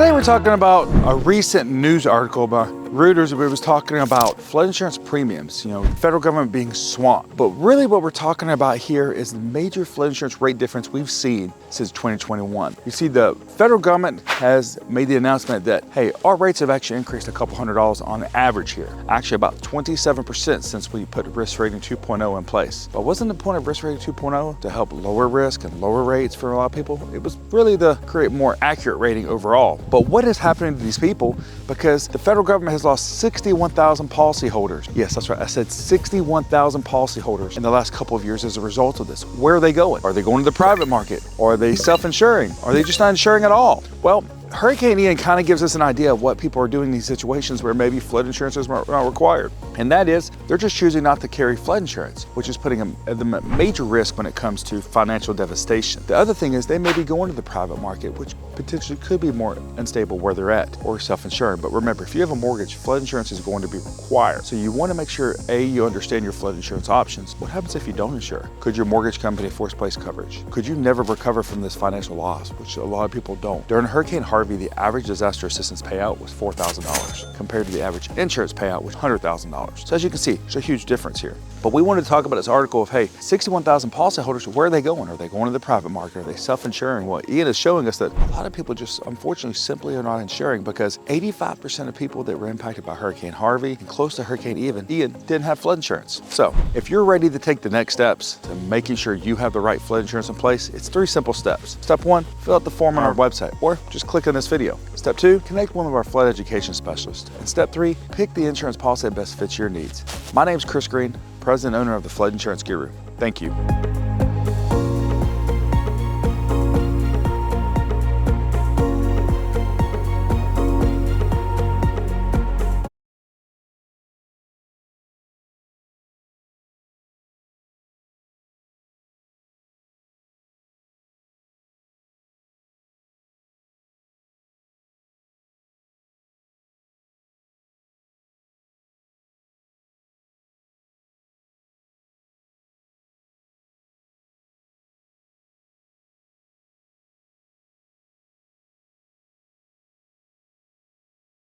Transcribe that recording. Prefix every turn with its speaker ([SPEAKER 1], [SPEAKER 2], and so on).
[SPEAKER 1] Today we're talking about a recent news article by Reuters where it was talking about flood insurance premiums, the federal government being swamped. But really what we're talking about here is the major flood insurance rate difference we've seen since 2021. You see, the federal government has made the announcement that, hey, our rates have actually increased a couple $100 on average here. Actually about 27% since we put risk rating 2.0 in place. But wasn't the point of risk rating 2.0 to help lower risk and lower rates for a lot of people? It was really to create more accurate rating overall. But what is happening to these people? Because the federal government has lost 61,000 policyholders. Yes, that's right. I said 61,000 policyholders in the last couple of years as a result of this. Where are they going? Are they going to the private market? Or are they self-insuring? Are they just not insuring at all? Well, Hurricane Ian kind of gives us an idea of what people are doing in these situations where maybe flood insurance is not required. And that is, they're just choosing not to carry flood insurance, which is putting them at the major risk when it comes to financial devastation. The other thing is they may be going to the private market, which potentially could be more unstable where they're at, or self-insuring. But remember, if you have a mortgage, flood insurance is going to be required. So you want to make sure, A, you understand your flood insurance options. What happens if you don't insure? Could your mortgage company force place coverage? Could you never recover from this financial loss, which a lot of people don't? During Hurricane Harvey, the average disaster assistance payout was $4,000 compared to the average insurance payout was $100,000. So as you can see, there's a huge difference here. But we wanted to talk about this article of, hey, 61,000 policyholders, where are they going? Are they going to the private market? Are they self-insuring? Well, Ian is showing us that a lot of people just, unfortunately, simply are not insuring because 85% of people that were impacted by Hurricane Harvey and close to Hurricane Ian didn't have flood insurance. So if you're ready to take the next steps to making sure you have the right flood insurance in place, it's 3 simple steps. Step 1, fill out the form on our website, or just click on this video. Step 2, connect one of our flood education specialists. And step 3, pick the insurance policy that best fits your needs. My name's Chris Green, President and owner of the Flood Insurance Guru. Thank you.